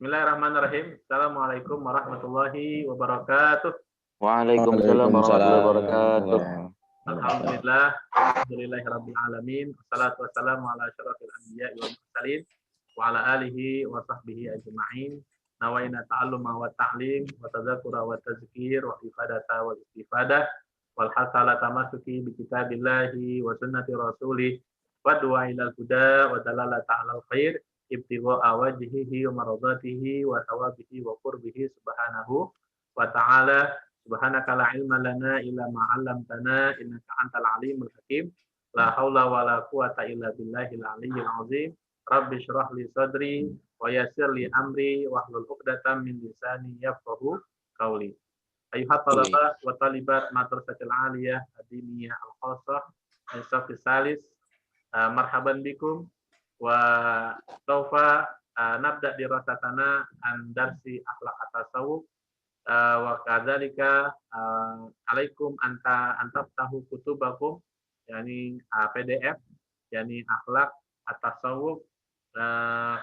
Bismillahirrahmanirrahim. Assalamualaikum warahmatullahi wabarakatuh. Waalaikumsalam warahmatullahi wabarakatuh. Alhamdulillah, alhamdulillahirabbil alamin. Wassalatu wassalamu ala asyrofil anbiya'i wal mursalin wa ala alihi wa sahbihi ajma'in. Nawaina ta'alluma wa ta'lim wa tadzakkura wa tazkir wa ifadata wa istifadah wal hasala tamasuki bi kitabillahi wa sunnati rasulih wa du'a ilal huda wa dalalata 'alal khair ibtigha'a wajhihi wa maradatihi wa thawabihi wa qurbihi subhanahu wa ta'ala. Subhanaka la ilma lana illa ma 'allamtana innaka antal alimul hakim. La haula wala quwata illa billahil aliyyil azim. Rabbi shrah li sadri wa yassir li amri wahlul 'uqdatam min lisani yafqahu qawli. Ayuhat talaba wa talibat madrasatil aliyah ad-diniyah al-khassah as-safi salis. Marhaban bikum wa sawfa nabda dirasatana an darsi akhlaq at-tasawuf. Wa kadzalika alaikum antaftahu kutubakum yani PDF yani akhlak at-tasawuf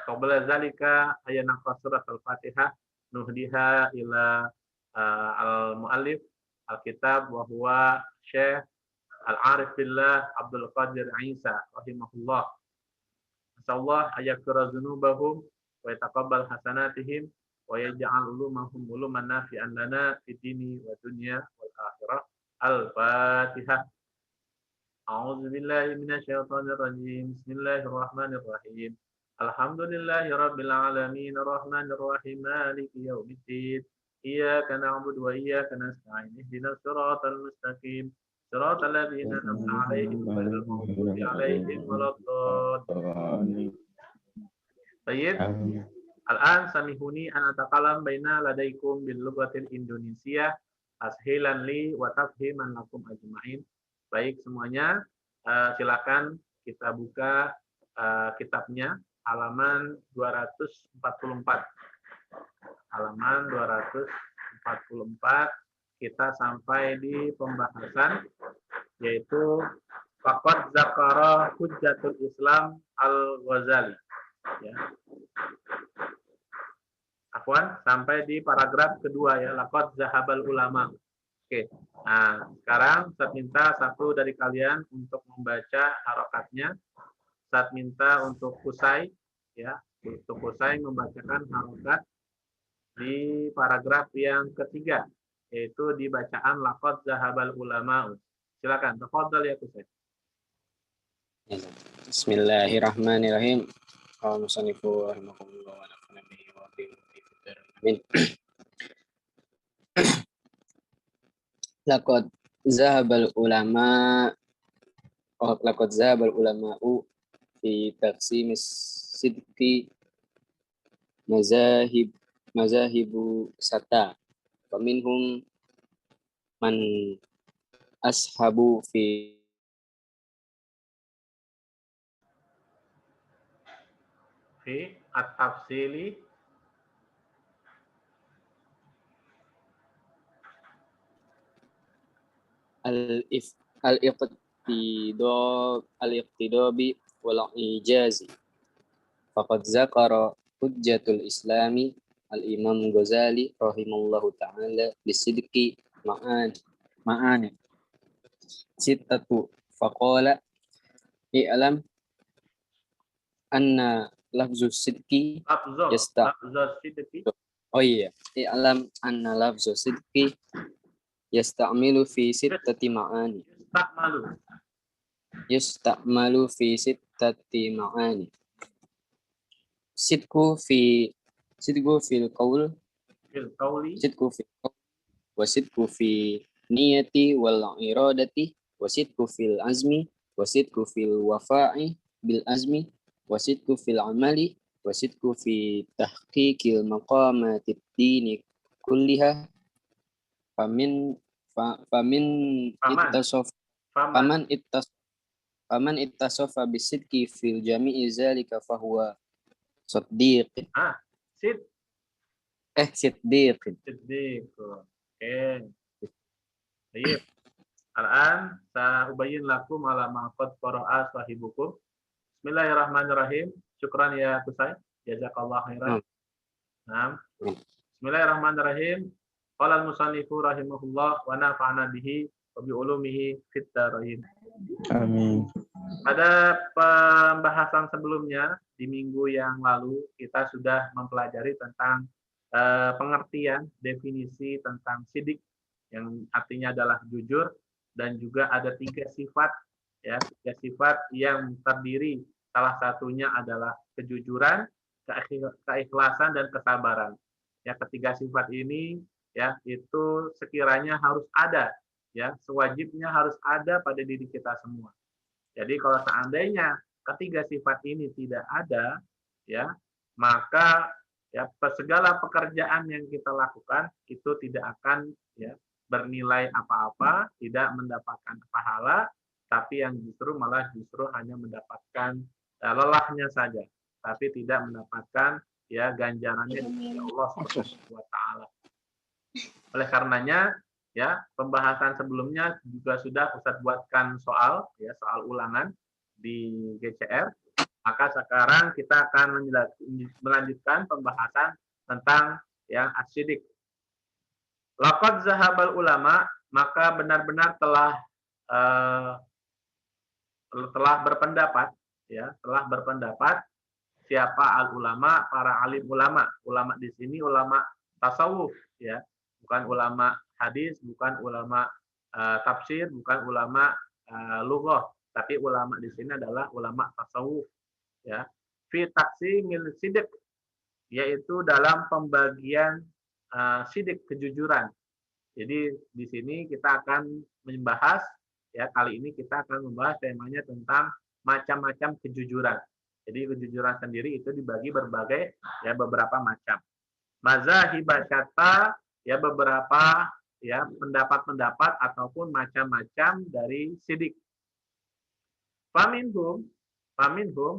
qabla zalika ayana surat al-Fatihah nuhdiha ila al-muallif al-kitab wa huwa Syekh Al-Arif Billah Abdul Qadir Isa rahimahullah. Insyaallah ayaghfira dzunubahum wa yataqabbal hasanatihim wa yaj'al ulumahum uluman nafi'an lana fid dini wa dunya wal akhirah. Al-Fatihah. A'udzu billahi minasyaitonir rajim. Bismillahirrahmanirrahim. Alhamdulillahi rabbil alamin arrahmanir rahim maliki yaumiddin. Iyyaka na'budu wa iyyaka nasta'in. Ihdinas siratal mustaqim. Siratal ladzina an'amta 'alaihim ghairil maghdubi 'alaihim waladdallin. Baik. Al-an samihuni an atakalam baina ladaikum bil lughatil Indonesia ashilan li wa tafhiman lakum ajma'in. Baik semuanya, silakan kita buka kitabnya halaman 244. Halaman 244 kita sampai di pembahasan yaitu faqad zakara hujjatul Islam Al-Ghazali. Ya. Afwan, sampai di paragraf kedua ya, laqad zahabal ulama. Oke. Nah, sekarang saya minta satu dari kalian untuk membaca harokatnya. Saya minta untuk Kusai ya, untuk Kusai membacakan harokat di paragraf yang ketiga yaitu di bacaan laqad zahabal ulama. Silakan, tafadhal ya Kusai. Bismillahirrahmanirrahim. Musanifu rahimahullah wa nafa'ana bihi wa bihi. Amin. Laqad zahabal ulama'u fi taqsimis sidqi mazahibu sata wa minhum man ashabu fi at-tafsili al-iqtidabi wal ijazi. Faqad zakara hujjatul islami al-imam Ghazali rahimallahu ta'ala bisidqi ma'ani sittatu faqala i'lam anna lafzus sidqi i'lam anna lafzus sidqi yasta'milu fi sittati ma'ani. Yasta'malu fi sittati ma'ani. Sidqu fil qaul wa sidqu fi niyati wal iradati wa sidqu fil azmi wa sidqu fil wafa'i bil azmi wa sidqu fil amali wa sidqu fi tahqiqil maqamatid dini kulliha. Faman ittasafa bisidqi fil jami'i zalika fahuwa siddiq. Siddiq. Oke. Baik. Al-an sa'ubayyin lakum ala ma qad qara'a sahibukum. Bismillahirrahmanirrahim. Syukran ya Kusai. Jazakallah khairan. Nah, Bismillahirrahmanirrahim. Qala al-musannifu rahimahullah wa nafa'ana bihi wa bi ulumihi fid dharain. Amin. Pada pembahasan sebelumnya di minggu yang lalu kita sudah mempelajari tentang pengertian definisi tentang sidik yang artinya adalah jujur, dan juga ada 3 sifat, ya, 3 sifat yang terdiri, salah satunya adalah kejujuran, keikhlasan, dan kesabaran. Ya, ketiga sifat ini ya itu sekiranya harus ada, ya, sewajibnya harus ada pada diri kita semua. Jadi kalau seandainya ketiga sifat ini tidak ada, ya, maka ya segala pekerjaan yang kita lakukan itu tidak akan ya bernilai apa-apa, tidak mendapatkan pahala, tapi yang justru hanya mendapatkan lelahnya saja, tapi tidak mendapatkan ya ganjarannya dari Allah Subhanahu wa taala. Oleh karenanya ya pembahasan sebelumnya juga sudah Ustadz buatkan soal ya, soal ulangan di GCR. Maka sekarang kita akan melanjutkan pembahasan tentang yang asyidik. Laqad zahabal ulama, maka benar-benar telah berpendapat ya, telah berpendapat siapa al ulama, para alim ulama. Ulama di sini ulama tasawuf ya, bukan ulama hadis, bukan ulama tafsir, bukan ulama lughah, tapi ulama di sini adalah ulama tasawuf ya. Fi taqsimil sidik, yaitu dalam pembagian sidik, kejujuran. Jadi di sini kita akan membahas ya, kali ini kita akan membahas temanya tentang macam-macam kejujuran. Jadi kejujuran sendiri itu dibagi berbagai ya, beberapa macam. Mazahibah syata ya, beberapa ya pendapat-pendapat ataupun macam-macam dari sidik. Faminhum,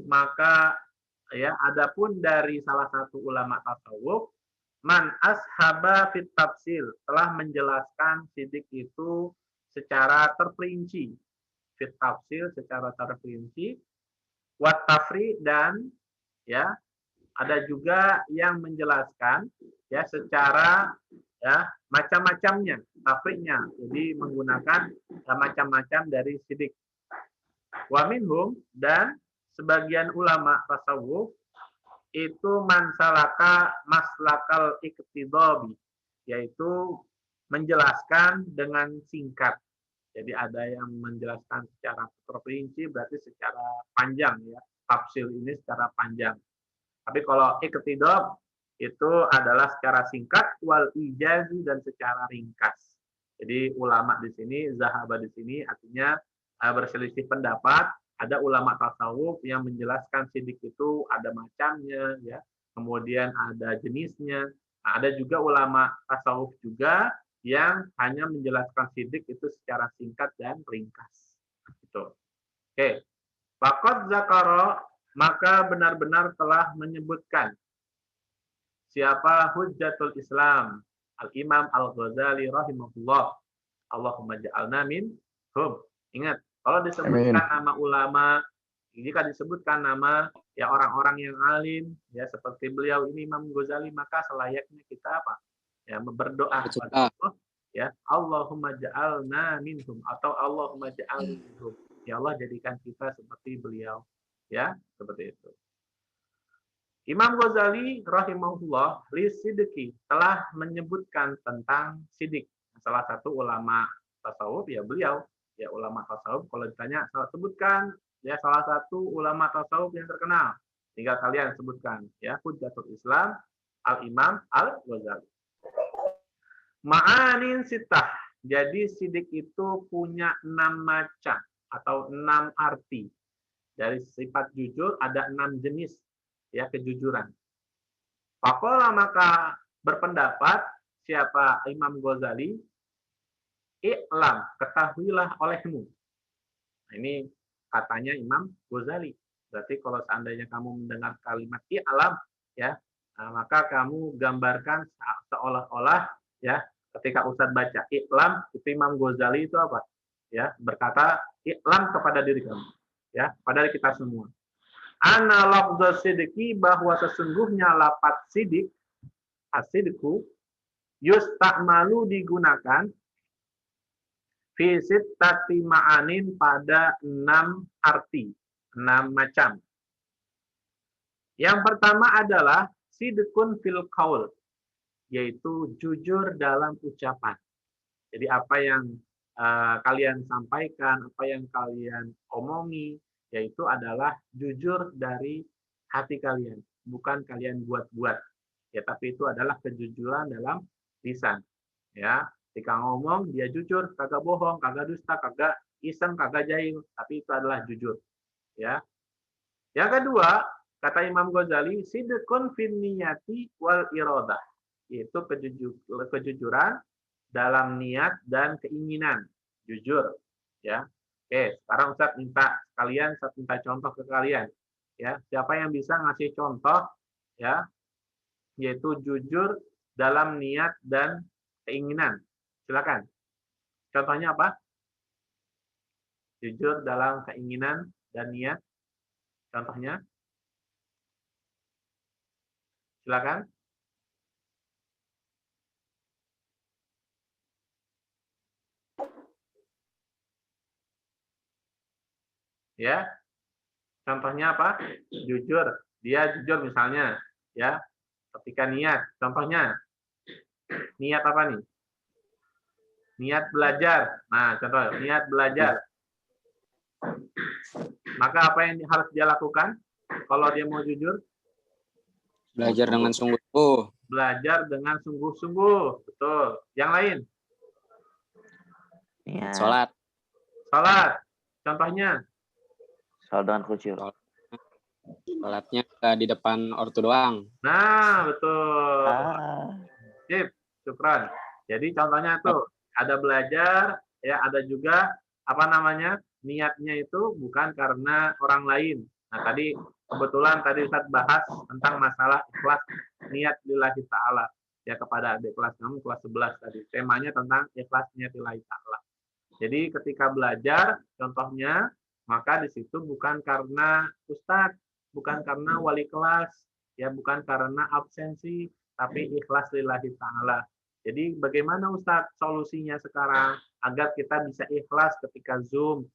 maka ya adapun dari salah satu ulama tasawuf, man ashaba fit tafsil, telah menjelaskan sidik itu secara terperinci, fit tafsil secara terperinci, wat tafri, dan ya ada juga yang menjelaskan ya secara ya macam-macamnya, tafrinya, jadi menggunakan macam-macam dari sidik. Wa minhum, dan sebagian ulama tasawuf itu mansalaka maslakal iktidabi, yaitu menjelaskan dengan singkat. Jadi ada yang menjelaskan secara terperinci, berarti secara panjang ya, tafsil ini secara panjang. Tapi kalau iktidab itu adalah secara singkat, wal ijazi, dan secara ringkas. Jadi ulama di sini, zahaba di sini artinya berselisih pendapat. Ada ulama tasawuf yang menjelaskan sidik itu ada macamnya ya, kemudian ada jenisnya. Nah, ada juga ulama tasawuf juga yang hanya menjelaskan sidik itu secara singkat dan ringkas. Gitu. Oke. Faqad zakara, maka benar-benar telah menyebutkan siapa Hujjatul Islam Al-Imam Al-Ghazali rahimahullah. Allahumma ja'alna minhum. Ingat, kalau disebutkan nama ulama, jika disebutkan nama ya orang-orang yang alim ya seperti beliau ini Imam Ghazali, maka selayaknya kita apa? Ya berdoa kepada Allah ya, Allahumma ja'alna minhum, atau Allahumma ja'alna minhum. Ya Allah, jadikan kita seperti beliau. Ya, seperti itu. Imam Ghazali rahimahullah li sidiki, telah menyebutkan tentang sidik. Salah satu ulama tasawuf ya beliau, ya ulama tasawuf. Kalau ditanya sebutkan ya salah satu ulama tasawuf yang terkenal, tinggal kalian sebutkan ya, Hujjatul Islam Al-Imam Al-Ghazali. Ma'anin sitah. Jadi sidik itu punya 6 macam atau 6 arti. Dari sifat jujur ada 6 jenis ya kejujuran. Faqala, maka berpendapat siapa Imam Ghazali, i'lam, ketahuilah olehmu. Nah, ini katanya Imam Ghazali. Berarti kalau seandainya kamu mendengar kalimat i'lam ya, nah, maka kamu gambarkan seolah-olah ya ketika Ustadz baca i'lam, itu Imam Ghazali itu apa? Ya, berkata i'lam kepada diri kamu, ya, pada kita semua. Ana lafdz sidiki, bahwa sesungguhnya lapat sidik Asidku yusta'malu digunakan fi sittati ma'anin pada 6 arti, 6 macam. Yang pertama adalah sidqun fil qaul, yaitu jujur dalam ucapan. Jadi apa yang kalian sampaikan, apa yang kalian omongi, yaitu adalah jujur dari hati kalian, bukan kalian buat-buat. Ya, tapi itu adalah kejujuran dalam lisan. Ya, ketika ngomong dia jujur, kagak bohong, kagak dusta, kagak iseng, kagak jahil, tapi itu adalah jujur. Ya. Yang kedua, kata Imam Ghazali, sidqun fin niyati wal iradah, yaitu kejujuran dalam niat dan keinginan, jujur. Ya. Oke, sekarang Ustaz minta contoh ke kalian. Ya, siapa yang bisa ngasih contoh? Ya, yaitu jujur dalam niat dan keinginan. Silakan. Contohnya apa? Jujur dalam keinginan dan niat. Contohnya? Silakan. Ya. Contohnya apa? Jujur. Dia jujur misalnya, ya. Ketika niat, contohnya niat apa nih? Niat belajar. Nah, contoh niat belajar. Maka apa yang harus dia lakukan kalau dia mau jujur? Belajar dengan sungguh-sungguh. Belajar dengan sungguh-sungguh. Betul. Yang lain? Ya. Sholat. Salat. Contohnya? Sholat dengan khusyuk. Sholatnya di depan ortu doang. Nah, betul. Sip, syukran. Jadi contohnya tuh ada belajar, ya ada juga apa namanya niatnya itu bukan karena orang lain. Nah tadi kebetulan tadi Ustaz bahas tentang masalah ikhlas niat lillahi ta'ala ya kepada adik kelas kamu kelas 11 tadi. Temanya tentang ikhlas niat lillahi ta'ala. Jadi ketika belajar contohnya maka di situ bukan karena Ustaz, bukan karena wali kelas, ya bukan karena absensi, tapi ikhlas lillahi ta'ala. Jadi bagaimana Ustaz solusinya sekarang agar kita bisa ikhlas ketika Zoom,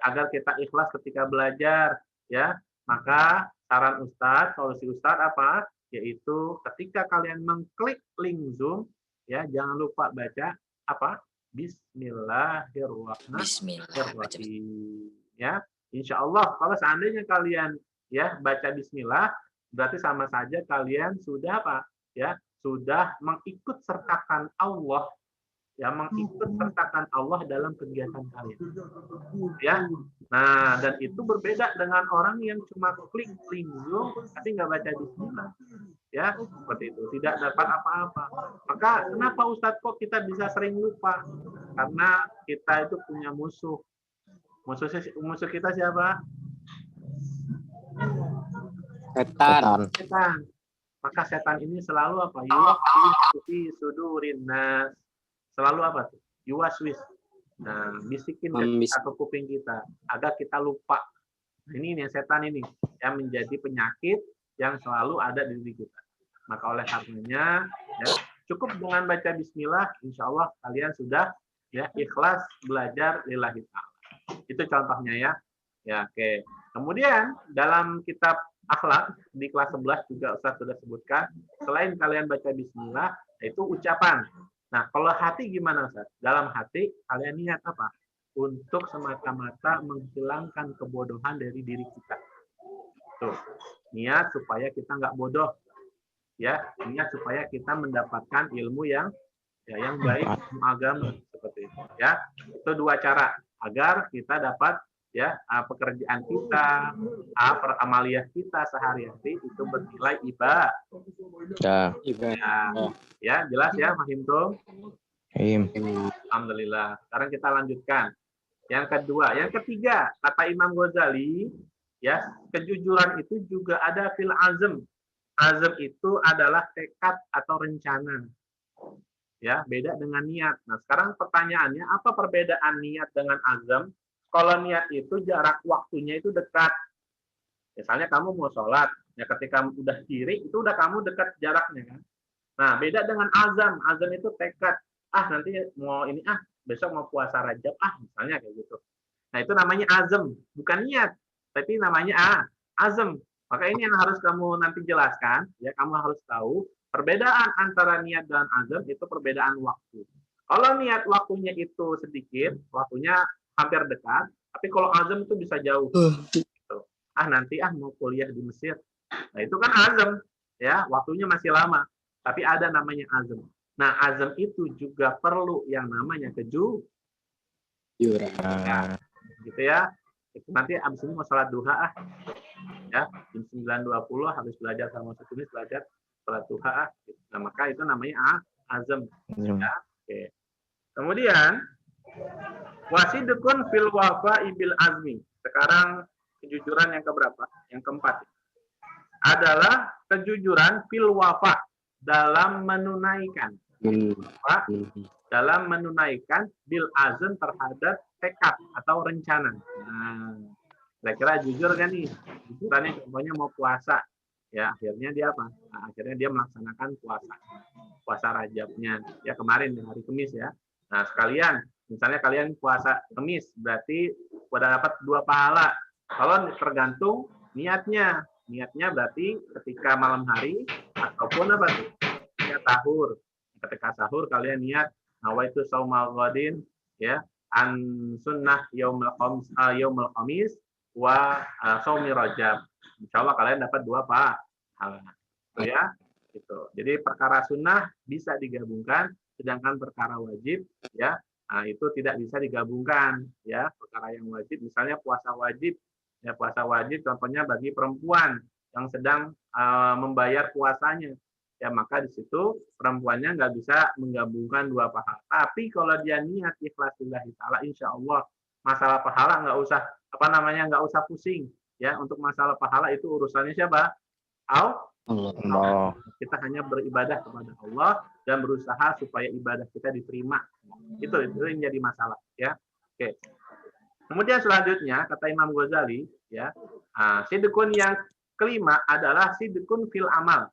agar kita ikhlas ketika belajar, ya? Maka saran Ustaz, solusi Ustaz apa? Yaitu ketika kalian mengklik link Zoom, ya jangan lupa baca apa? Bismillahirrahmanirrahim. Ya, insya Allah kalau seandainya kalian ya baca Bismillah, berarti sama saja kalian sudah apa? Ya, sudah mengikut sertakan Allah, ya mengikut sertakan Allah dalam kegiatan kalian. Ya, nah dan itu berbeda dengan orang yang cuma klik link Zoom tapi nggak baca Bismillah. Ya, seperti itu, tidak dapat apa-apa. Maka kenapa Ustadz kok kita bisa sering lupa? Karena kita itu punya musuh. Musuh kita siapa? Setan. Setan. Maka setan ini selalu apa? Yuwaswis sudurin nas. Selalu apa tuh? Yuwaswis. Nah, bisikin ke kuping kita agar kita lupa. Ini yang setan ini yang menjadi penyakit yang selalu ada di diri kita. Maka oleh karenanya ya, cukup dengan baca bismillah, insya Allah kalian sudah ya ikhlas belajar lillahi ta'ala. Itu contohnya ya. Ya, oke. Kemudian dalam kitab akhlak di kelas 11 juga Ustaz sudah sebutkan, selain kalian baca bismillah, itu ucapan. Nah, kalau hati gimana Ustaz? Dalam hati kalian niat apa? Untuk semata-mata menghilangkan kebodohan dari diri kita. Tuh, niat supaya kita nggak bodoh. Ya, niat supaya kita mendapatkan ilmu yang baik, ilmu agama seperti itu. Ya, itu dua cara agar kita dapat ya pekerjaan kita, amaliyah kita sehari-hari itu bernilai ibadah. Ya, jelas ya, Mahimtum? Alhamdulillah. Sekarang kita lanjutkan. Yang kedua, yang ketiga, kata Imam Ghazali, ya, kejujuran itu juga ada fil azm. Azm itu adalah tekad atau rencana. Ya, beda dengan niat. Nah, sekarang pertanyaannya, apa perbedaan niat dengan azm? Kalau niat itu jarak waktunya itu dekat. Misalnya kamu mau sholat, ya ketika udah kiri, itu udah kamu dekat jaraknya kan. Nah, beda dengan azam. Azam itu tekad. Nanti mau ini besok mau puasa Rajab misalnya kayak gitu. Nah, itu namanya azam, bukan niat, tapi namanya azam. Maka ini yang harus kamu nanti jelaskan, ya kamu harus tahu perbedaan antara niat dan azam itu perbedaan waktu. Kalau niat waktunya itu sedikit, waktunya hampir dekat, tapi kalau azam itu bisa jauh. Gitu. Nanti mau kuliah di Mesir. Nah, itu kan azam, ya, waktunya masih lama, tapi ada namanya azam. Nah, azam itu juga perlu yang namanya kejujuran. Ya, gitu ya. Itu nanti abis ini mau sholat duha ya, jam 9.20 habis belajar sama Tunis belajar sholat duha Nah, maka itu namanya azam. Ya. Oke. Kemudian wasidukun fil wafa ibil azmi. Sekarang kejujuran yang keberapa? Yang keempat. Adalah kejujuran fil wafa dalam menunaikan. Dalam menunaikan bil azm terhadap tekad atau rencana. Nah, kira-kira jujur kan nih? Jujurannya contohnya mau puasa. Ya, akhirnya dia apa? Nah, akhirnya dia melaksanakan puasa Rajabnya. Ya, kemarin hari Kamis ya. Nah, sekalian, misalnya kalian puasa Kamis, berarti udah dapat 2 pahala. Kalau tergantung niatnya. Niatnya berarti ketika malam hari ataupun apa tuh? Niat sahur. Ketika sahur kalian niat nawaitu saumal ghadin ya an sunnah yaumul khamis wa saumi rajab. Insyaallah kalian dapat 2 pahala. Ya. Gitu. Jadi perkara sunnah bisa digabungkan sedangkan perkara wajib ya itu tidak bisa digabungkan ya. Perkara yang wajib misalnya puasa wajib ya, puasa wajib contohnya bagi perempuan yang sedang membayar puasanya ya, maka di situ perempuannya nggak bisa menggabungkan 2 pahala. Tapi kalau dia niat ikhlas lillahi taala, insya Allah masalah pahala nggak usah pusing ya. Untuk masalah pahala itu urusannya siapa? Allah. Kita hanya beribadah kepada Allah dan berusaha supaya ibadah kita diterima. Itu yang jadi masalah ya. Oke. Kemudian selanjutnya kata Imam Ghazali ya, sidqun yang kelima adalah sidqun fil amal.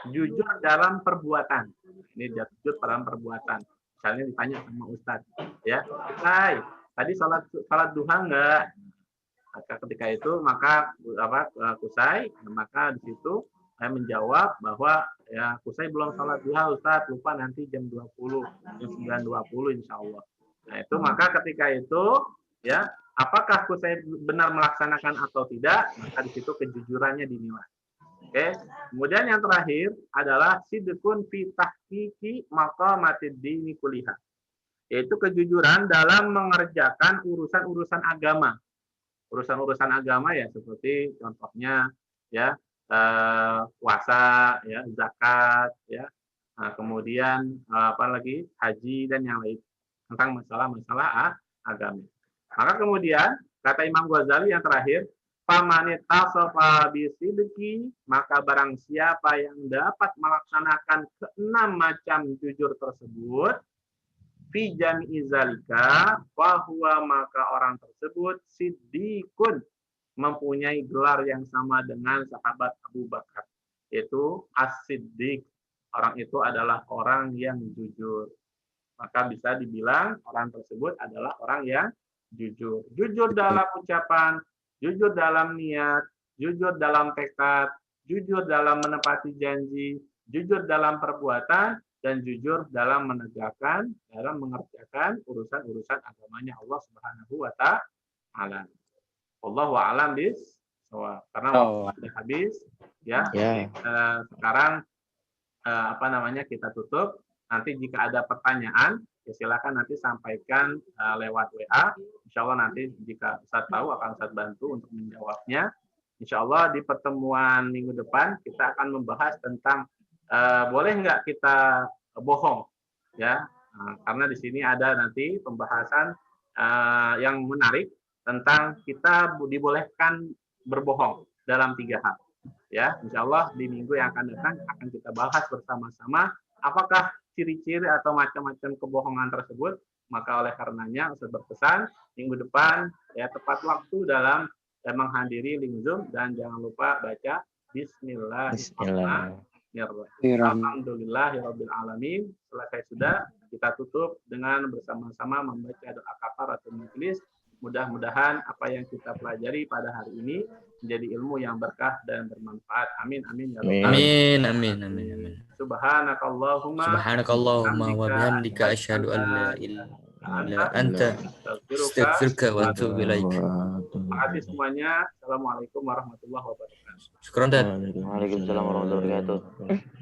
Jujur dalam perbuatan. Ini dia jujur dalam perbuatan. Misalnya ditanya sama Ustadz, ya, Hai, tadi salat duha enggak? Maka ketika itu maka Kusai, maka di situ saya menjawab bahwa ya Kusai belum salat duha Ustadz, lupa nanti jam 20, jam 9.20 insya Allah. Nah itu maka ketika itu ya apakah Kusai benar melaksanakan atau tidak, maka di situ kejujurannya dinilai. Oke. Kemudian yang terakhir adalah sidqun fi tahqiqi maqamatid dini kuliha. Yaitu kejujuran dalam mengerjakan urusan-urusan agama. Urusan-urusan agama ya seperti contohnya ya puasa ya, zakat ya. Nah, kemudian apa lagi? Haji dan yang lain tentang masalah-masalah agama. Maka kemudian kata Imam Ghazali yang terakhir, famanitasofa bisidqi, maka barang siapa yang dapat melaksanakan ke-6 macam jujur tersebut, fi jami'i zalika, fahuwa maka orang tersebut siddiqun, mempunyai gelar yang sama dengan sahabat Abu Bakar, yaitu as-siddiq. Orang itu adalah orang yang jujur. Maka bisa dibilang orang tersebut adalah orang yang jujur. Jujur dalam ucapan, jujur dalam niat, jujur dalam tekad, jujur dalam menepati janji, jujur dalam perbuatan, dan jujur dalam menegakkan, dalam mengerjakan urusan-urusan agamanya Allah Subhanahu wa Ta'ala. Wallahu a'lam bishawab. Karena waktu sudah habis, ya. Sekarang kita tutup. Nanti jika ada pertanyaan, ya silakan nanti sampaikan lewat WA. Insya Allah nanti jika Ustaz tahu akan Ustaz bantu untuk menjawabnya. Insya Allah di pertemuan minggu depan kita akan membahas tentang boleh nggak kita bohong, ya. Karena di sini ada nanti pembahasan yang menarik tentang kita dibolehkan berbohong dalam 3 hal. Ya, insya Allah di minggu yang akan datang akan kita bahas bersama-sama apakah ciri-ciri atau macam-macam kebohongan tersebut. Maka oleh karenanya Ustaz berpesan minggu depan ya tepat waktu dalam menghadiri link Zoom dan jangan lupa baca Bismillahirrahmanirrahim. Bismillahirrahmanirrahim. Alhamdulillahirabbil alamin. Selesai sudah, kita tutup dengan bersama-sama membaca doa kafaratul majelis. Mudah-mudahan apa yang kita pelajari pada hari ini menjadi ilmu yang berkah dan bermanfaat. Amin amin ya rabbal alamin. Amin. Subhanakallahumma Subhanakallahumma wa bihamdika asyhadu an la ilaha illa anta astaghfiruka wa atubu ilaik. Terima kasih semuanya. Assalamualaikum warahmatullahi wabarakatuh. Syukran, Dad. Waalaikumsalam warahmatullahi wabarakatuh.